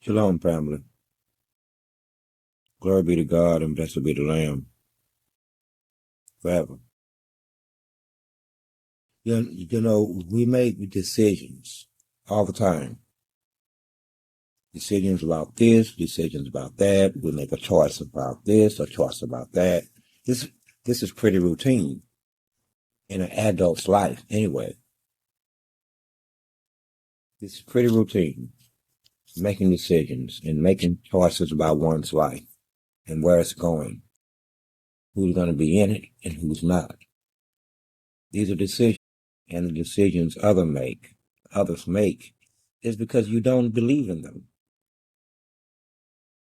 Shalom, family. Glory be to God and blessed be the Lamb forever. We make decisions all the time. Decisions about this, decisions about that. We make a choice about this, a choice about that. This is pretty routine in an adult's life anyway. This is pretty routine, making decisions and making choices about one's life and where it's going, who's going to be in it and who's not. These are decisions, and the decisions others make, is because you don't believe in them.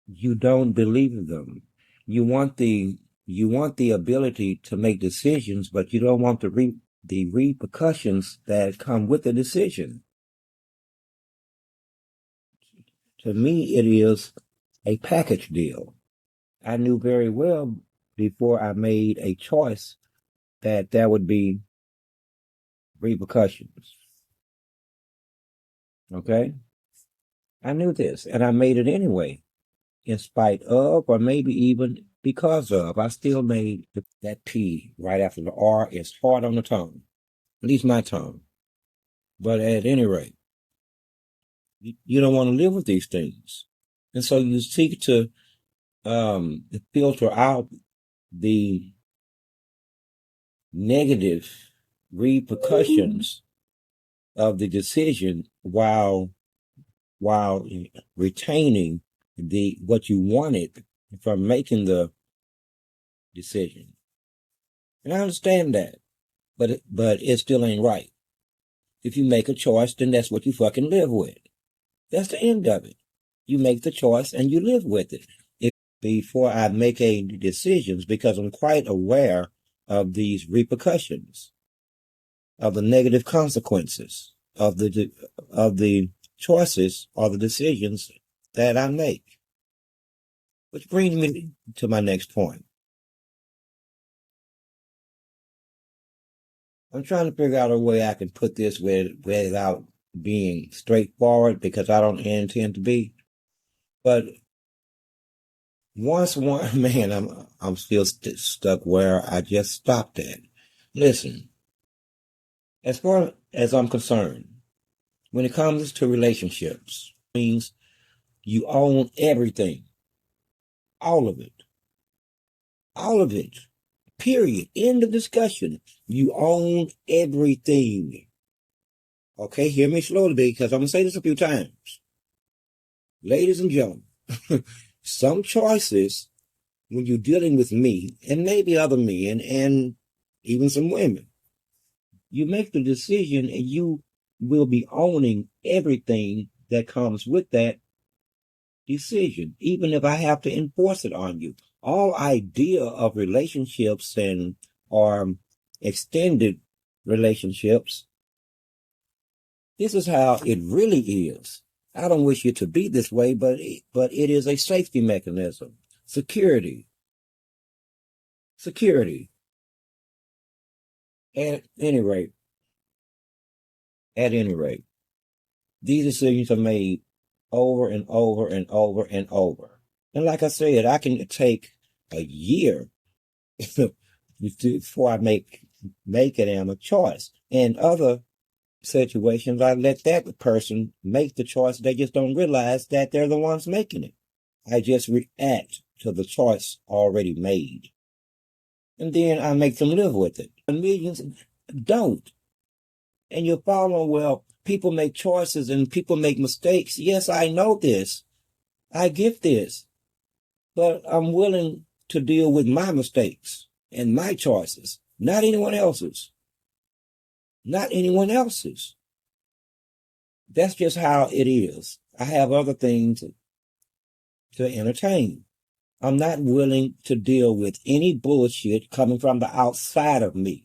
You don't believe in them. You want the ability to make decisions, but you don't want the repercussions that come with the decision. To me, it is a package deal. I knew very well before I made a choice that there would be repercussions. Okay? I knew this, and I made it anyway. In spite of, or maybe even because of, I still made that P right after the R is hard on the tongue, at least my tongue. But at any rate, you don't want to live with these things. And so you seek to filter out the negative repercussions of the decision while retaining what you wanted from making the decision. And I understand that, but it still ain't right. If you make a choice, then that's what you fucking live with. That's the end of it. You make the choice and you live with it. Before I make any decisions, because I'm quite aware of these repercussions, of the negative consequences of the choices or the decisions that I make. Which brings me to my next point. I'm trying to figure out a way I can put this without being straightforward, because I don't intend to be. But I'm still stuck where I just stopped at. Listen, as far as I'm concerned, when it comes to relationships, it means you own everything, all of it. Period. End of discussion. You own everything. Okay, hear me slowly because I'm going to say this a few times. Ladies and gentlemen, some choices when you're dealing with me and maybe other men and even some women, you make the decision and you will be owning everything that comes with that decision, even if I have to enforce it on you. All idea of relationships and or extended relationships, this is how it really is. I don't wish it to be this way, but it is a safety mechanism. Security. At any rate, these decisions are made over and over and over and over. And like I said, I can take a year before I make it a choice. And other situations, I let that person make the choice. They just don't realize that they're the ones making it. I just react to the choice already made. And then I make them live with it. And millions don't. And you're following, well, people make choices and people make mistakes. Yes, I know this. I get this. But I'm willing to deal with my mistakes and my choices, not anyone else's. Not anyone else's. That's just how it is. I have other things to entertain. I'm not willing to deal with any bullshit coming from the outside of me.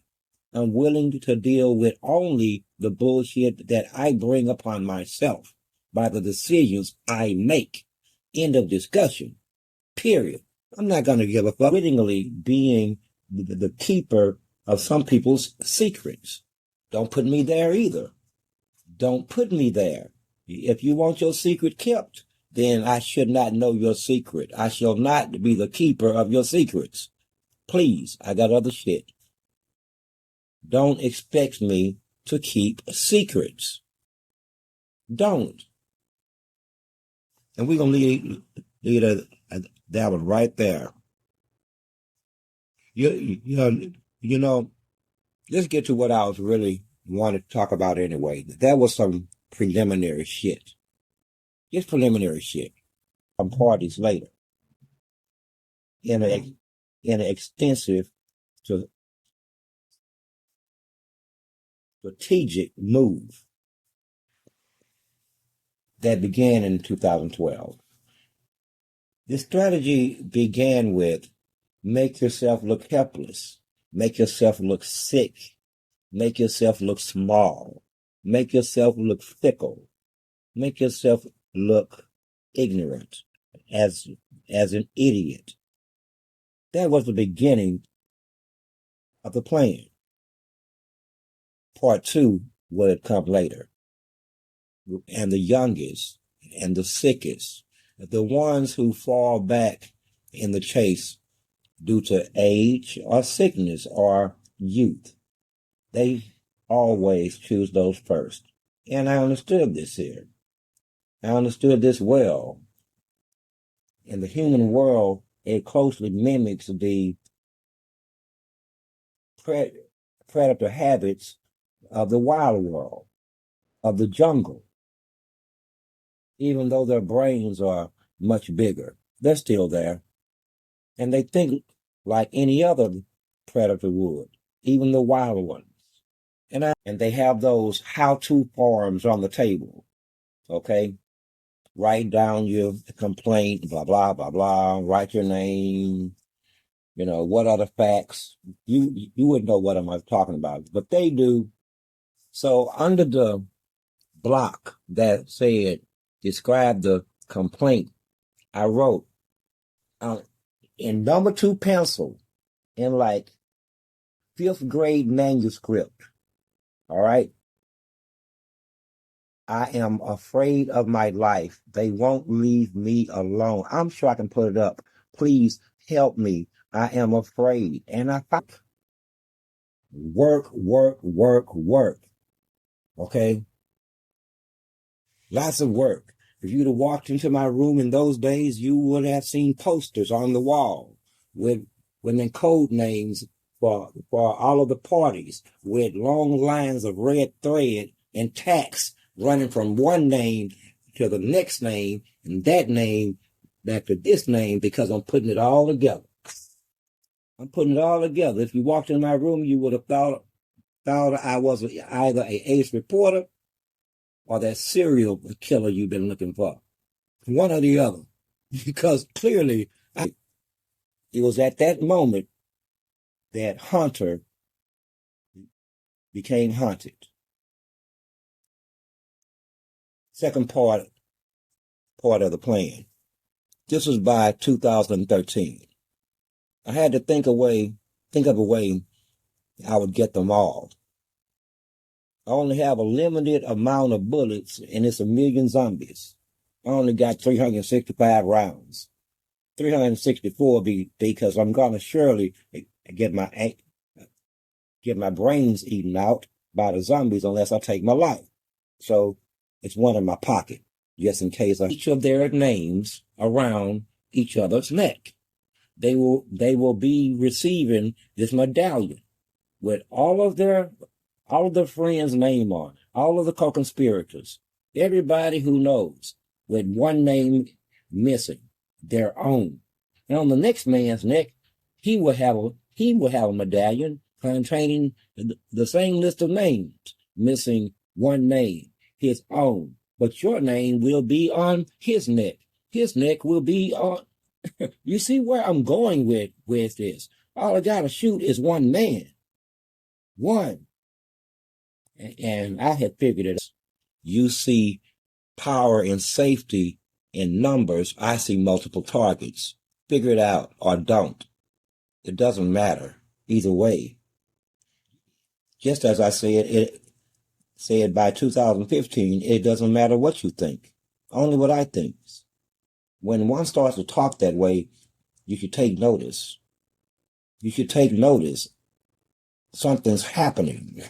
I'm willing to deal with only the bullshit that I bring upon myself by the decisions I make. End of discussion. Period. I'm not going to give a fuck wittingly being the keeper of some people's secrets. Don't put me there either. Don't put me there. If you want your secret kept, then I should not know your secret. I shall not be the keeper of your secrets. Please, I got other shit. Don't expect me to keep secrets. Don't. And we're going to leave that one right there. You know, let's get to what I was really wanting to talk about anyway. That was some preliminary shit. Just preliminary shit. Some parties later. In an extensive strategic move that began in 2012. The strategy began with make yourself look helpless, make yourself look sick, make yourself look small, make yourself look fickle, make yourself look ignorant as an idiot. That was the beginning of the plan. Part two would come later. And the youngest and the sickest, the ones who fall back in the chase due to age or sickness or youth, they always choose those first. And I understood this here. I understood this well. In the human world, it closely mimics the predator habits of the wild world, of the jungle. Even though their brains are much bigger, they're still there. And they think like any other predator would, even the wild ones. And they have those how-to forms on the table, okay? Write down your complaint, blah, blah, blah, blah, write your name, what are the facts? You wouldn't know what I'm talking about, but they do. So under the block that said, describe the complaint, I wrote in number 2 pencil in like 5th grade manuscript. All right. I am afraid of my life. They won't leave me alone. I'm sure I can put it up. Please help me. I am afraid. And I work. Okay. Lots of work. If you'd have walked into my room in those days, you would have seen posters on the wall with the code names for all of the parties with long lines of red thread and tacks running from one name to the next name and that name back to this name because I'm putting it all together. I'm putting it all together. If you walked in my room, you would have thought I was either an ace reporter or that serial killer you've been looking for. One or the other. Because clearly, it was at that moment that Hunter became haunted. Second part of the plan. This was by 2013. I had to think of a way I would get them all. I only have a limited amount of bullets and it's 1 million zombies. I only got 365 rounds. 364 because I'm gonna surely get my brains eaten out by the zombies unless I take my life. So it's one in my pocket, just in case. Each of their names around each other's neck. They will be receiving this medallion with all of their friends' name on, all of the co-conspirators, everybody who knows, with one name missing, their own. And on the next man's neck, he will have a medallion containing the same list of names, missing one name, his own. But your name will be on his neck. His neck will be on. You see where I'm going with this? All I gotta shoot is one man. One. And I had figured it out. You see power and safety in numbers. I see multiple targets. Figure it out or don't. It doesn't matter. Either way. Just as I said by 2015, it doesn't matter what you think. Only what I think. when one starts to talk that way, you should take notice. You should take notice. Something's happening,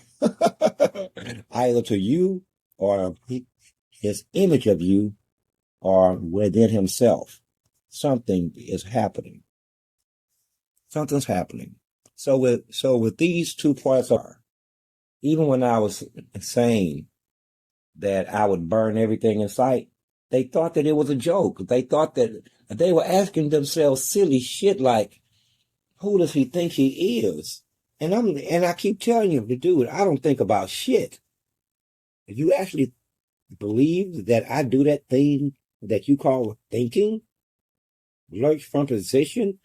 either to you or his image of you or within himself. Something is happening. Something's happening. So with these two parts, even when I was saying that I would burn everything in sight, they thought that it was a joke. They thought that they were asking themselves silly shit like, who does he think he is? And I keep telling you, dude, I don't think about shit. If you actually believe that I do that thing that you call thinking, lurch from position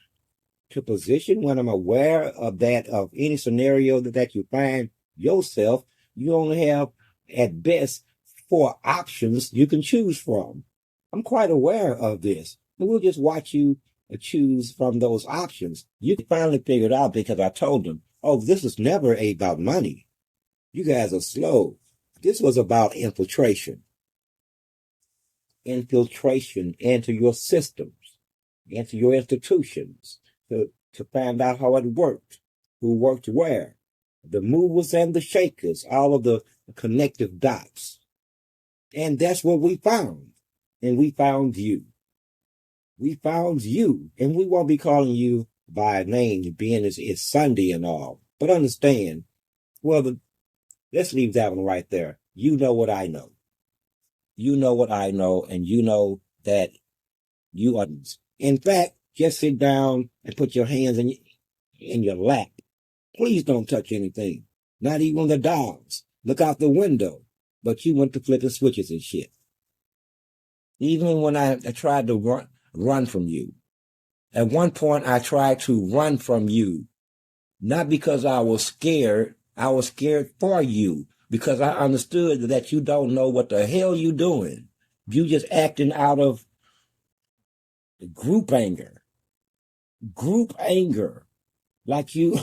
to position when I'm aware of any scenario that you find yourself, you only have at best 4 options you can choose from. I'm quite aware of this. And we'll just watch you choose from those options. You finally figured out because I told them, oh, this is never about money. You guys are slow. This was about infiltration. Infiltration into your systems, into your institutions, to find out how it worked, who worked where, the movers and the shakers, all of the connective dots. And that's what we found. And we found you. We found you. And we won't be calling you by name, being it's Sunday and all. But understand, well, let's leave that one right there. You know what I know. You know what I know, and you know that you are. In fact, just sit down and put your hands in your lap. Please don't touch anything. Not even the dogs. Look out the window. But you went to flipping switches and shit. Even when I tried to run from you. At one point, I tried to run from you. Not because I was scared. I was scared for you. Because I understood that you don't know what the hell you doing. You just acting out of group anger. Group anger. Like you.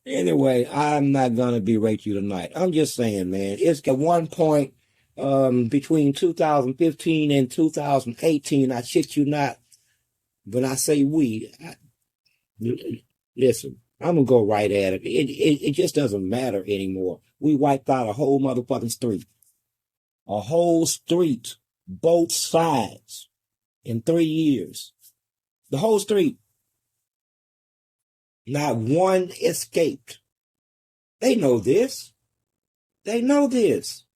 Anyway, I'm not going to berate you tonight. I'm just saying, man, it's at one point between 2015 and 2018, I shit you not, when I say listen, I'm going to go right at it. It just doesn't matter anymore. We wiped out a whole motherfucking street. A whole street, both sides, in 3 years. The whole street. Not one escaped. They know this. They know this.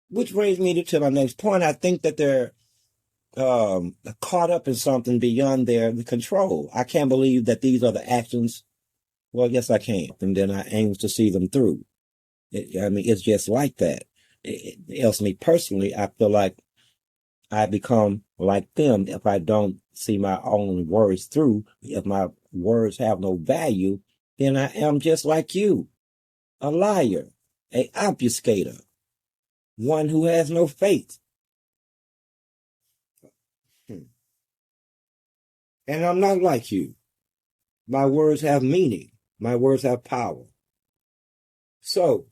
Which brings me to my next point. I think that they're caught up in something beyond their control. I can't believe that these are the actions. Well, yes, I can. And then I aim to see them through. It's just like that. Else, me personally, I feel like I become like them if I don't see my own words through. If my words have no value, then I am just like you. A liar, a obfuscator, one who has no faith. And I'm not like you. My words have meaning. My words have power. So,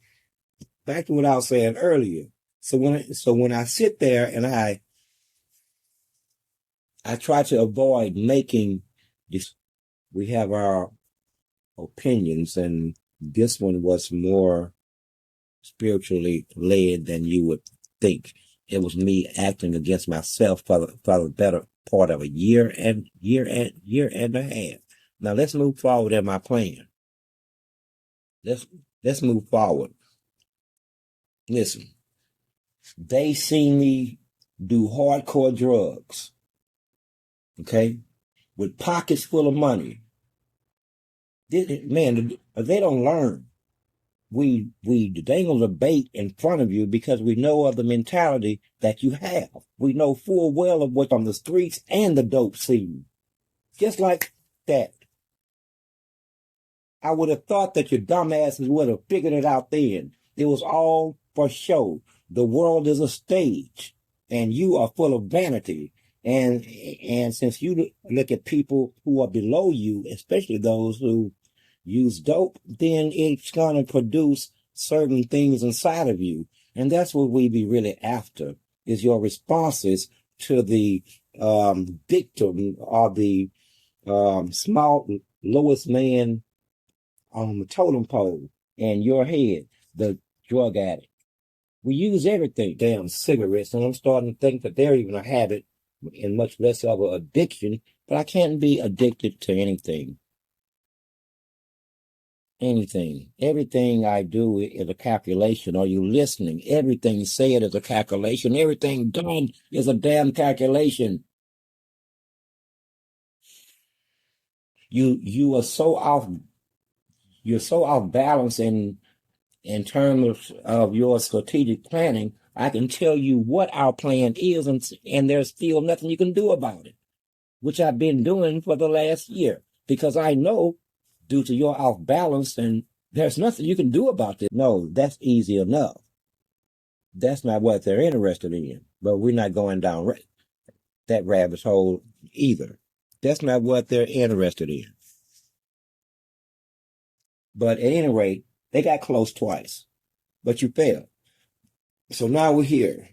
back to what I was saying earlier. So when I sit there and I try to avoid making this, we have our opinions, and this one was more spiritually led than you would think. It was me acting against myself for the better part of a year and a half. Now let's move forward in my plan. Let's move forward. Listen, they see me do hardcore drugs, okay, with pockets full of money. Man, they don't learn. We dangle the bait in front of you because we know of the mentality that you have. We know full well of what's on the streets and the dope scene. Just like that. I would have thought that your dumbasses would have figured it out then. It was all for show. The world is a stage, and you are full of vanity. And since you look at people who are below you, especially those who use dope, then it's going to produce certain things inside of you. And that's what we be really after. is your responses to the victim or the small lowest man on the totem pole in your head, the drug addict. We use everything, damn cigarettes, and I'm starting to think that they're even a habit and much less of an addiction, but I can't be addicted to anything. Anything. Everything I do is a calculation. Are you listening? Everything said is a calculation. Everything done is a damn calculation. You are so off. You're so off balance in terms of your strategic planning. I can tell you what our plan is, and there's still nothing you can do about it, which I've been doing for the last year because I know due to your off balance and there's nothing you can do about this. No, that's easy enough. That's not what they're interested in. But we're not going down that rabbit hole either. That's not what they're interested in. But at any rate, they got close twice, but you failed. So now we're here.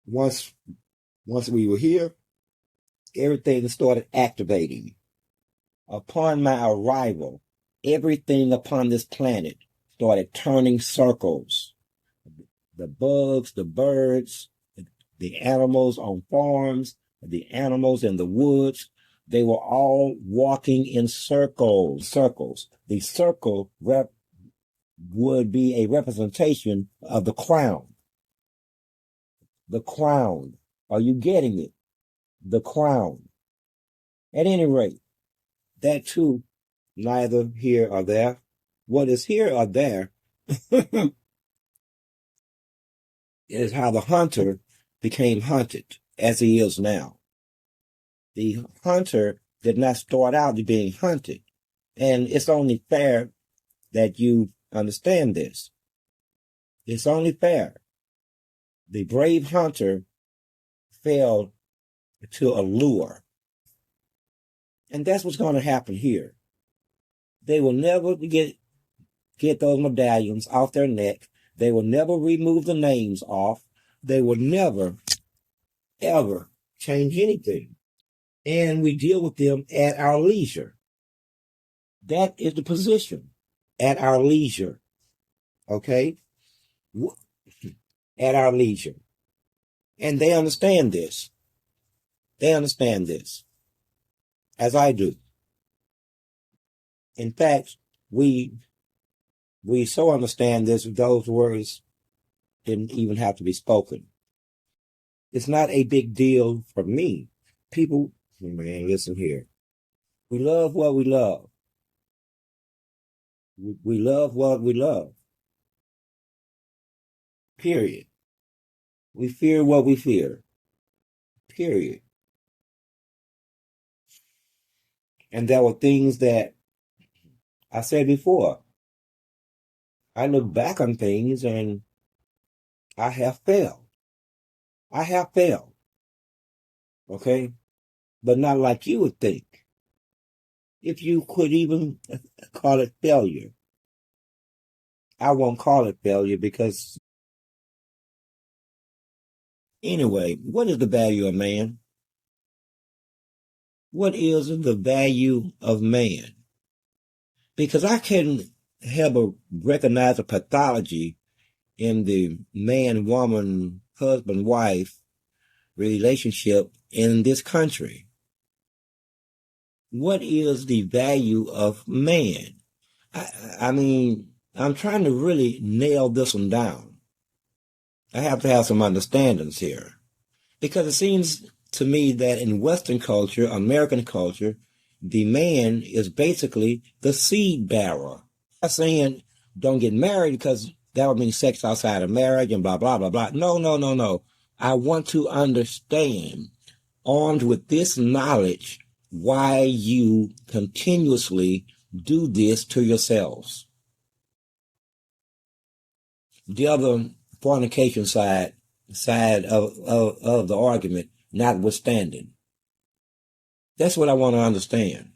Once we were here, everything started activating. Upon my arrival, everything upon this planet started turning circles. The bugs, the birds, the animals on farms, the animals in the woods, they were all walking in circles. The circle would be a representation of the crown. The crown. Are you getting it? The crown. At any rate, that too, neither here or there. What is here or there is how the hunter became hunted as he is now. The hunter did not start out being hunted. And it's only fair that you understand this. It's only fair. The brave hunter fell to a lure. And that's what's going to happen here. They will never get those medallions off their neck. They will never remove the names off. They will never, ever change anything. And we deal with them at our leisure. That is the position. At our leisure. Okay? At our leisure. And they understand this. They understand this. As I do. In fact, we so understand this, those words didn't even have to be spoken. It's not a big deal for me. People, man, listen here. We love what we love. We love what we love. Period. We fear what we fear. Period. And there were things that I said before. I look back on things and I have failed. I have failed. Okay? But not like you would think. If you could even call it failure. I won't call it failure because anyway, what is the value of man? What is the value of man? Because I can help but recognize a pathology in the man-woman, husband-wife relationship in this country. What is the value of man? I mean, I'm trying to really nail this one down. I have to have some understandings here. Because it seems to me that in Western culture, American culture, the man is basically the seed bearer. I'm not saying don't get married because that would mean sex outside of marriage and blah, blah, blah, blah. No. I want to understand, armed with this knowledge, why you continuously do this to yourselves. The other fornication side of the argument notwithstanding. That's what I want to understand.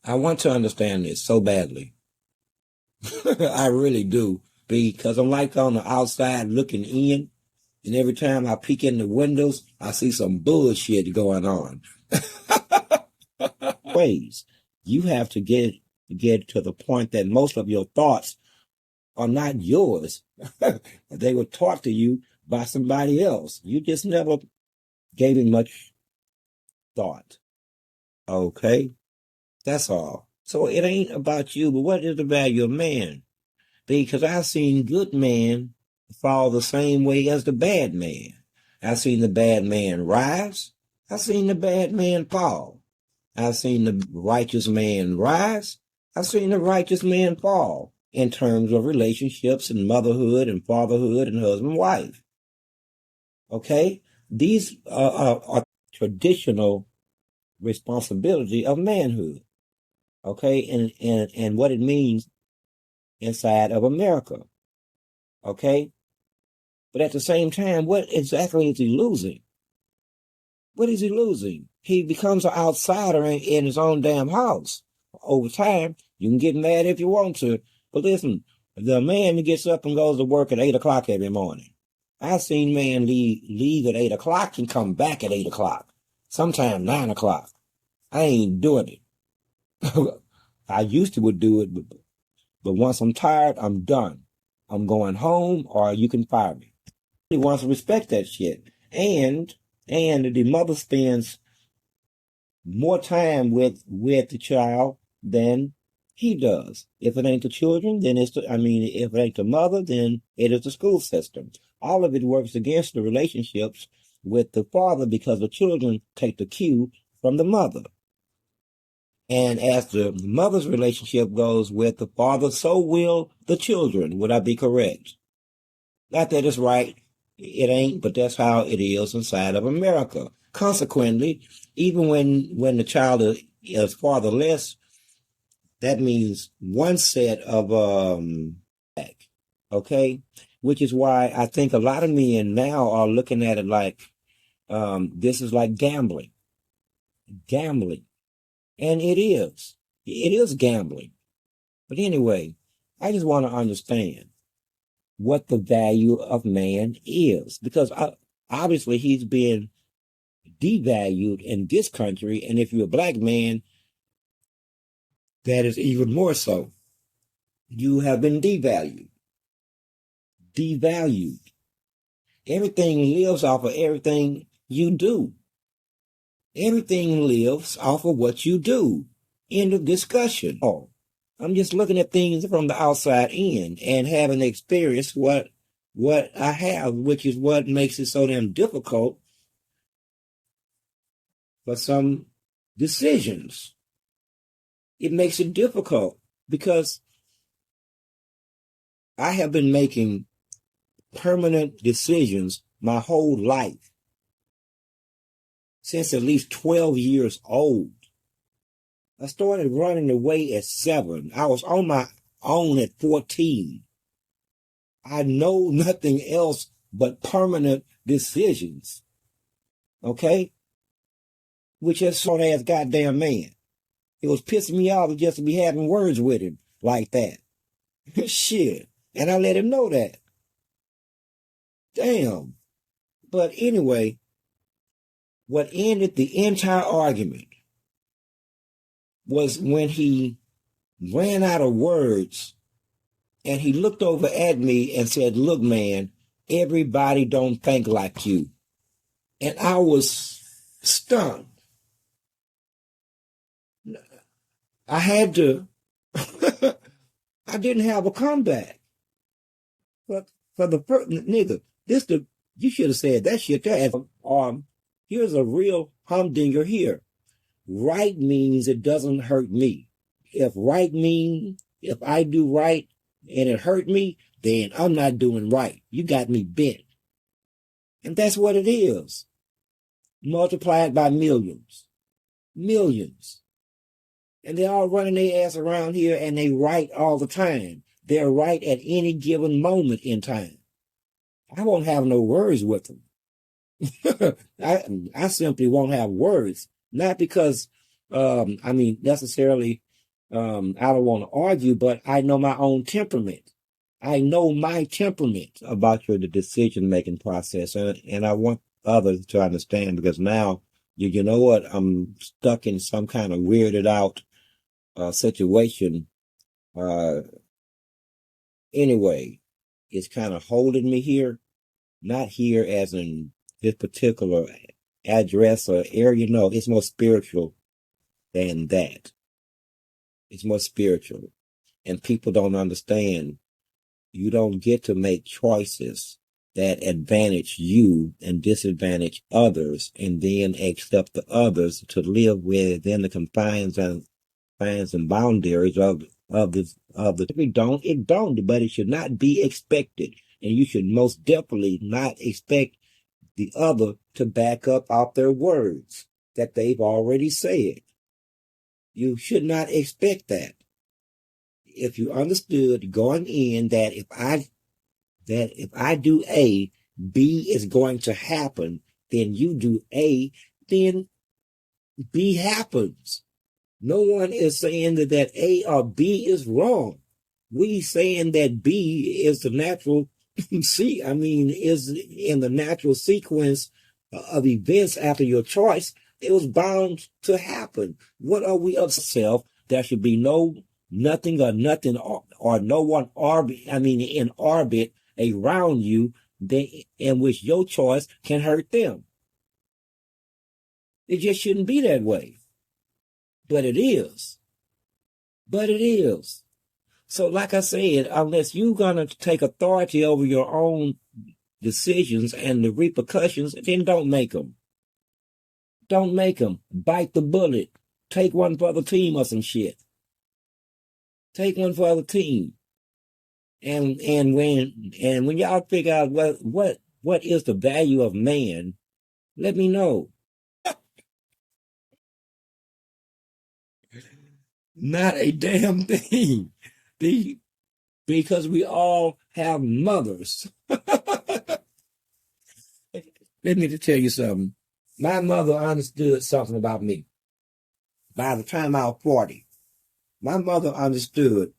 I want to understand this so badly. I really do. Because I'm like on the outside looking in. And every time I peek in the windows, I see some bullshit going on. Ways. You have to get to the point that most of your thoughts are not yours. They were taught to you by somebody else. You just never gave it much thought. Okay? That's all. So it ain't about you, but what is the value of man? Because I've seen good men fall the same way as the bad man. I've seen the bad man rise. I've seen the bad man fall. I've seen the righteous man rise. I've seen the righteous man fall in terms of relationships and motherhood and fatherhood and husband-wife. Okay? These are traditional responsibility of manhood. Okay? And what it means inside of America. Okay? But at the same time, what exactly is he losing? What is he losing? He becomes an outsider in his own damn house. Over time, you can get mad if you want to, but listen, the man who gets up and goes to work at 8 o'clock every morning. I've seen men leave at 8 o'clock and come back at 8 o'clock. Sometimes 9 o'clock. I ain't doing it. I used to would do it, but once I'm tired, I'm done. I'm going home or you can fire me. He wants to respect that shit. And the mother spends more time with the child than he does. If it ain't the children, then if it ain't the mother, then it is the school system. All of it works against the relationships with the father because the children take the cue from the mother. And as the mother's relationship goes with the father, so will the children. Would I be correct? Not that it's right. It ain't, but that's how it is inside of America. Consequently, even when the child is fatherless, that means one set of okay, which is why I think a lot of men now are looking at it like this is like gambling, and it is gambling. But anyway, I just want to understand what the value of man is, because obviously he's been devalued in this country, and if you're a black man, that is even more so. You have been devalued. Everything lives off of everything you do. Everything lives off of what you do. End of discussion. Oh, I'm just looking at things from the outside in and having experienced what I have, which is what makes it so damn difficult for some decisions. It makes it difficult because I have been making permanent decisions my whole life, since at least 12 years old. I started running away at 7. I was on my own at 14. I know nothing else but permanent decisions. Okay? Which is sort ass goddamn man. It was pissing me off just to be having words with him like that. Shit. And I let him know that. Damn. But anyway, what ended the entire argument was when he ran out of words and he looked over at me and said, "Look, man, everybody don't think like you." And I was stunned. I had to, I didn't have a comeback. But for the first, nigga, you should have said that shit there. Here's a real humdinger here. Right means it doesn't hurt me. If I do right and it hurt me, then I'm not doing right. You got me bent. And that's what it is. Multiplied by millions. Millions. And they're all running their ass around here and they right all the time. They're right at any given moment in time. I won't have no words with them. I simply won't have words. Not because, necessarily, I don't want to argue, but I know my own temperament. I know my temperament about your decision making process, and I want others to understand because now you know what, I'm stuck in some kind of weirded out situation. Uh, anyway, it's kind of holding me here, not here as in this particular address or area. No, it's more spiritual than that. It's more spiritual, and people don't understand. You don't get to make choices that advantage you and disadvantage others, and then accept the others to live within the confines and boundaries of the. It don't, but it should not be expected, and you should most definitely not expect the other to back up off their words that they've already said. You should not expect that. If you understood going in that if I do A, B is going to happen, then you do A, then B happens. No one is saying that A or B is wrong. We saying that B is the natural is in the natural sequence of events after your choice. It was bound to happen. What are we of self? There should be nothing or no one in orbit around you in which your choice can hurt them. It just shouldn't be that way. But it is. But it is. So, like I said, unless you're going to take authority over your own decisions and the repercussions, then don't make them. Don't make them. Bite the bullet. Take one for the team or some shit. Take one for the team. And when y'all figure out what is the value of man, let me know. Not a damn thing. Because we all have mothers. Let me tell you something. My mother understood something about me. By the time I was 40, my mother understood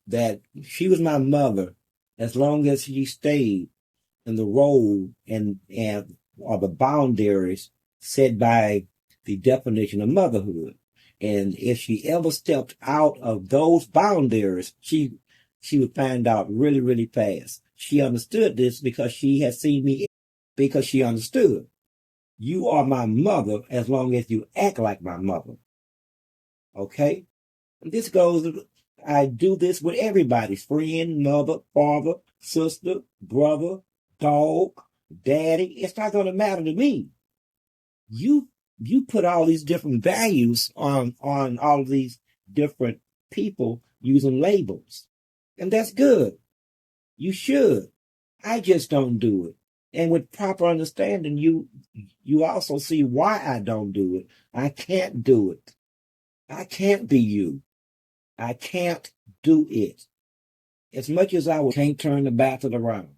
that she was my mother as long as she stayed in the role and or the boundaries set by the definition of motherhood. And if she ever stepped out of those boundaries, she would find out really, really fast. She understood this because she had seen me, because she understood. You are my mother as long as you act like my mother. Okay? And this goes, I do this with everybody: friend, mother, father, sister, brother, dog, daddy. It's not going to matter to me. You put all these different values on all of these different people using labels. And that's good. You should. I just don't do it. And with proper understanding, you also see why I don't do it. I can't do it. I can't be you. I can't do it. As much as I can't turn the battle around.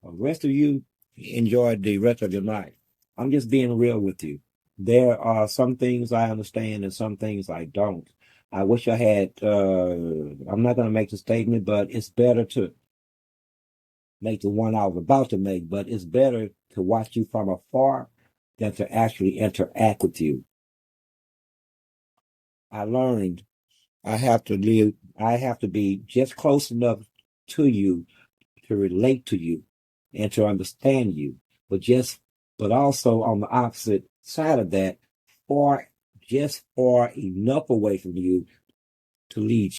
The rest of you enjoy the rest of your life. I'm just being real with you. There are some things I understand and some things I don't. I wish I had, I'm not going to make the statement, but it's better to make the one I was about to make, but it's better to watch you from afar than to actually interact with you. I learned I have to be just close enough to you to relate to you and to understand you, but also on the opposite side of that, far enough away from you to lead